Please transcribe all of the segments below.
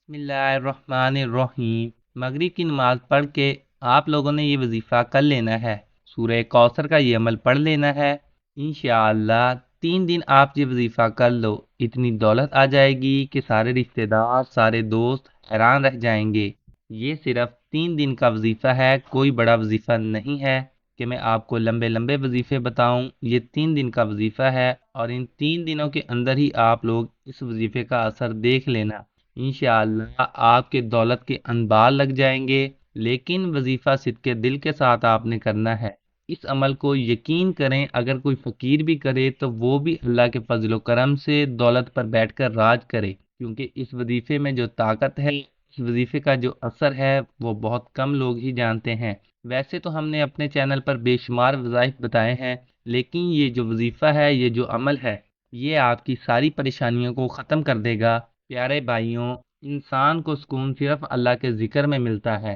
بسم اللہ الرحمن الرحیم۔ مغرب کی نماز پڑھ کے آپ لوگوں نے یہ وظیفہ کر لینا ہے، سورہ کوثر کا یہ عمل پڑھ لینا ہے۔ انشاءاللہ 3 دن آپ یہ وظیفہ کر لو، اتنی دولت آ جائے گی کہ سارے رشتہ دار، سارے دوست حیران رہ جائیں گے۔ یہ صرف 3 دن کا وظیفہ ہے، کوئی بڑا وظیفہ نہیں ہے کہ میں آپ کو لمبے لمبے وظیفے بتاؤں۔ یہ 3 دن کا وظیفہ ہے، اور ان 3 دنوں کے اندر ہی آپ لوگ اس وظیفے کا اثر دیکھ لینا۔ انشاءاللہ آپ کے دولت کے انبار لگ جائیں گے، لیکن وظیفہ صدقے دل کے ساتھ آپ نے کرنا ہے۔ اس عمل کو یقین کریں، اگر کوئی فقیر بھی کرے تو وہ بھی اللہ کے فضل و کرم سے دولت پر بیٹھ کر راج کرے، کیونکہ اس وظیفے میں جو طاقت ہے، اس وظیفے کا جو اثر ہے، وہ بہت کم لوگ ہی جانتے ہیں۔ ویسے تو ہم نے اپنے چینل پر بے شمار وظائف بتائے ہیں، لیکن یہ جو وظیفہ ہے، یہ جو عمل ہے، یہ آپ کی ساری پریشانیوں کو ختم کر دے گا۔ پیارے بھائیوں، انسان کو سکون صرف اللہ کے ذکر میں ملتا ہے،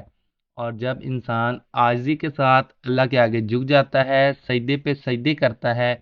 اور جب انسان عاجزی کے ساتھ اللہ کے آگے جھک جاتا ہے، سجدے پہ سجدے کرتا ہے،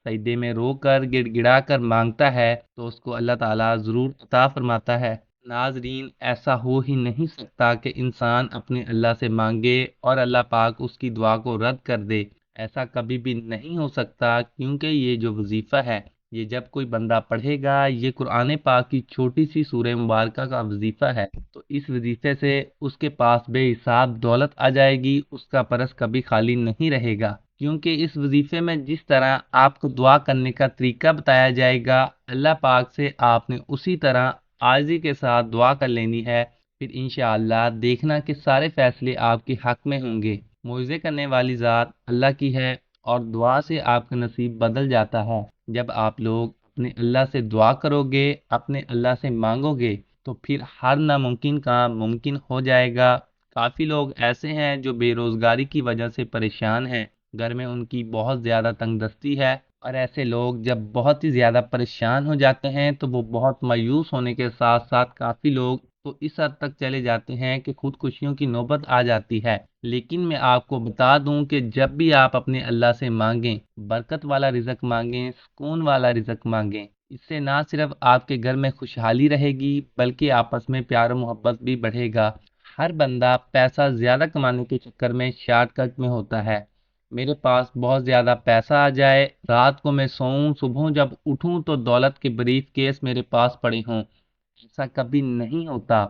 سجدے میں رو کر گڑ گڑا کر مانگتا ہے، تو اس کو اللہ تعالیٰ ضرور عطا فرماتا ہے۔ ناظرین، ایسا ہو ہی نہیں سکتا کہ انسان اپنے اللہ سے مانگے اور اللہ پاک اس کی دعا کو رد کر دے۔ ایسا کبھی بھی نہیں ہو سکتا، کیونکہ یہ جو وظیفہ ہے، یہ جب کوئی بندہ پڑھے گا، یہ قرآن پاک کی چھوٹی سی سورہ مبارکہ کا وظیفہ ہے، تو اس وظیفے سے اس کے پاس بے حساب دولت آ جائے گی، اس کا پرس کبھی خالی نہیں رہے گا۔ کیونکہ اس وظیفے میں جس طرح آپ کو دعا کرنے کا طریقہ بتایا جائے گا، اللہ پاک سے آپ نے اسی طرح عاجزی کے ساتھ دعا کر لینی ہے، پھر انشاءاللہ دیکھنا کہ سارے فیصلے آپ کے حق میں ہوں گے۔ معجزے کرنے والی ذات اللہ کی ہے، اور دعا سے آپ کا نصیب بدل جاتا ہے۔ جب آپ لوگ اپنے اللہ سے دعا کرو گے، اپنے اللہ سے مانگو گے، تو پھر ہر ناممکن کام ممکن ہو جائے گا۔ کافی لوگ ایسے ہیں جو بے روزگاری کی وجہ سے پریشان ہیں، گھر میں ان کی بہت زیادہ تنگ دستی ہے، اور ایسے لوگ جب بہت ہی زیادہ پریشان ہو جاتے ہیں تو وہ بہت مایوس ہونے کے ساتھ ساتھ کافی لوگ تو اس حد تک چلے جاتے ہیں کہ خودکشیوں کی نوبت آ جاتی ہے۔ لیکن میں آپ کو بتا دوں کہ جب بھی آپ اپنے اللہ سے مانگیں، برکت والا رزق مانگیں، سکون والا رزق مانگیں، اس سے نہ صرف آپ کے گھر میں خوشحالی رہے گی، بلکہ آپس میں پیار و محبت بھی بڑھے گا۔ ہر بندہ پیسہ زیادہ کمانے کے چکر میں شارٹ کٹ میں ہوتا ہے۔ میرے پاس بہت زیادہ پیسہ آ جائے، رات کو میں سوؤں، صبح جب اٹھوں تو دولت کے بریف کیس میرے پاس پڑے ہوں، ایسا کبھی نہیں ہوتا۔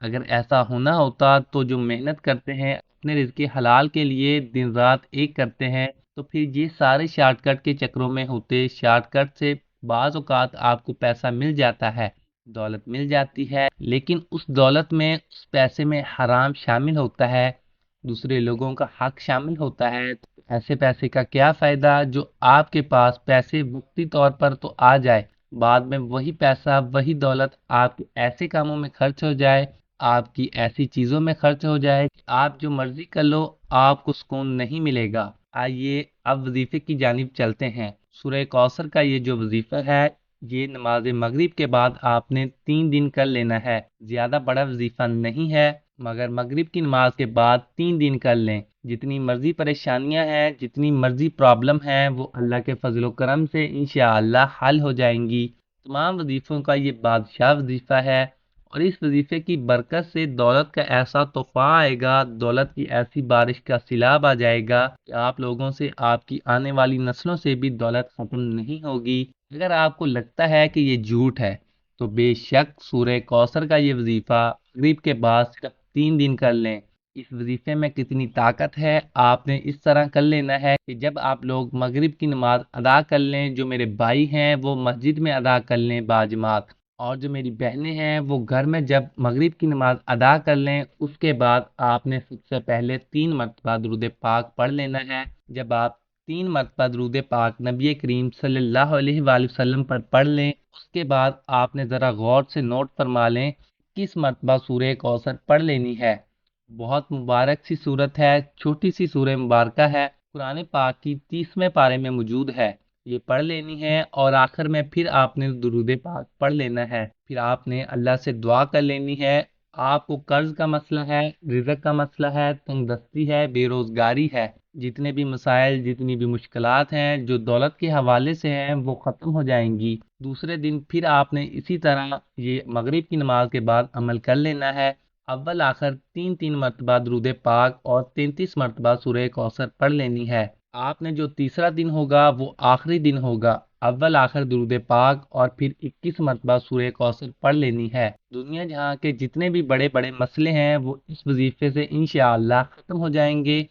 اگر ایسا ہونا ہوتا تو جو محنت کرتے ہیں اپنے رزق حلال کے لیے، دن رات ایک کرتے ہیں، تو پھر یہ سارے شارٹ کٹ کے چکروں میں ہوتے۔ شارٹ کٹ سے بعض اوقات آپ کو پیسہ مل جاتا ہے، دولت مل جاتی ہے، لیکن اس دولت میں، اس پیسے میں حرام شامل ہوتا ہے، دوسرے لوگوں کا حق شامل ہوتا ہے۔ تو ایسے پیسے کا کیا فائدہ جو آپ کے پاس پیسے وقتی طور پر تو آ جائے، بعد میں وہی پیسہ، وہی دولت آپ کے ایسے کاموں میں خرچ ہو جائے، آپ کی ایسی چیزوں میں خرچ ہو جائے کہ آپ جو مرضی کر لو، آپ کو سکون نہیں ملے گا۔ آئیے اب وظیفے کی جانب چلتے ہیں۔ سورہ کوثر کا یہ جو وظیفہ ہے، یہ نماز مغرب کے بعد آپ نے 3 دن کر لینا ہے۔ زیادہ بڑا وظیفہ نہیں ہے، مگر مغرب کی نماز کے بعد 3 دن کر لیں۔ جتنی مرضی پریشانیاں ہیں، جتنی مرضی پرابلم ہیں، وہ اللہ کے فضل و کرم سے انشاءاللہ حل ہو جائیں گی۔ تمام وظیفوں کا یہ بادشاہ وظیفہ ہے، اور اس وظیفے کی برکت سے دولت کا ایسا طوفان آئے گا، دولت کی ایسی بارش کا سیلاب آ جائے گا کہ آپ لوگوں سے، آپ کی آنے والی نسلوں سے بھی دولت ختم نہیں ہوگی۔ اگر آپ کو لگتا ہے کہ یہ جھوٹ ہے، تو بے شک سورہ کوثر کا یہ وظیفہ مغرب کے بعد صرف 3 دن کر لیں۔ اس وظیفے میں کتنی طاقت ہے، آپ نے اس طرح کر لینا ہے کہ جب آپ لوگ مغرب کی نماز ادا کر لیں، جو میرے بھائی ہیں وہ مسجد میں ادا کر لیں باجماعت، اور جو میری بہنیں ہیں وہ گھر میں جب مغرب کی نماز ادا کر لیں، اس کے بعد آپ نے سب سے پہلے 3 مرتبہ درود پاک پڑھ لینا ہے۔ جب آپ 3 مرتبہ درود پاک نبی کریم صلی اللہ علیہ وآلہ وسلم پر پڑھ لیں، اس کے بعد آپ نے ذرا غور سے نوٹ فرما لیں، کس مرتبہ سورہ کوثر پڑھ لینی ہے۔ بہت مبارک سی صورت ہے، چھوٹی سی سورہ مبارکہ ہے، قرآن پاک کی 30ویں پارے میں موجود ہے۔ یہ پڑھ لینی ہے، اور آخر میں پھر آپ نے درود پاک پڑھ لینا ہے۔ پھر آپ نے اللہ سے دعا کر لینی ہے۔ آپ کو قرض کا مسئلہ ہے، رزق کا مسئلہ ہے، تنگ دستی ہے، بے روزگاری ہے، جتنے بھی مسائل، جتنی بھی مشکلات ہیں جو دولت کے حوالے سے ہیں، وہ ختم ہو جائیں گی۔ دوسرے دن پھر آپ نے اسی طرح یہ مغرب کی نماز کے بعد عمل کر لینا ہے۔ اول آخر 3 مرتبہ درود پاک اور 33 مرتبہ سورہ کوثر پڑھ لینی ہے۔ آپ نے جو تیسرا دن ہوگا وہ آخری دن ہوگا، اول آخر درود پاک اور پھر 21 مرتبہ سورہ کوثر پڑھ لینی ہے۔ دنیا جہاں کے جتنے بھی بڑے بڑے مسئلے ہیں وہ اس وظیفے سے انشاءاللہ ختم ہو جائیں گے۔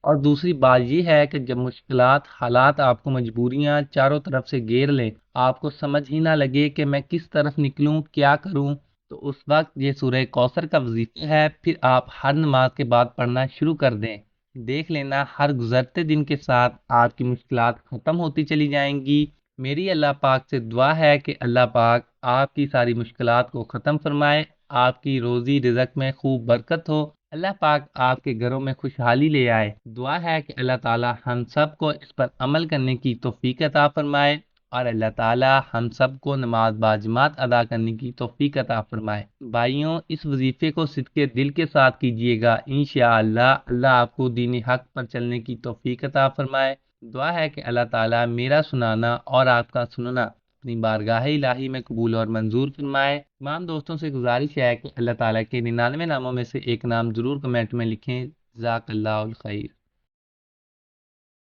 اور دوسری بات یہ ہے کہ جب مشکلات، حالات، آپ کو مجبوریاں چاروں طرف سے گھیر لیں، آپ کو سمجھ ہی نہ لگے کہ میں کس طرف نکلوں، کیا کروں، تو اس وقت یہ سورہ کوثر کا وظیفہ ہے، پھر آپ ہر نماز کے بعد پڑھنا شروع کر دیں۔ دیکھ لینا ہر گزرتے دن کے ساتھ آپ کی مشکلات ختم ہوتی چلی جائیں گی۔ میری اللہ پاک سے دعا ہے کہ اللہ پاک آپ کی ساری مشکلات کو ختم فرمائے، آپ کی روزی رزق میں خوب برکت ہو، اللہ پاک آپ کے گھروں میں خوشحالی لے آئے۔ دعا ہے کہ اللہ تعالی ہم سب کو اس پر عمل کرنے کی توفیق عطا فرمائے، اور اللہ تعالی ہم سب کو نماز باجماعت ادا کرنے کی توفیق عطا فرمائے۔ بھائیوں، اس وظیفے کو صدقے دل کے ساتھ کیجیے گا، انشاءاللہ اللہ آپ کو دین حق پر چلنے کی توفیق عطا فرمائے۔ دعا ہے کہ اللہ تعالی میرا سنانا اور آپ کا سننا اپنی بارگاہ الہی میں قبول اور منظور فرمائے۔ تمام دوستوں سے گزارش ہے کہ اللہ تعالیٰ کے 99 ناموں میں سے ایک نام ضرور کمنٹ میں لکھیں۔ جزاک اللہ الخیر۔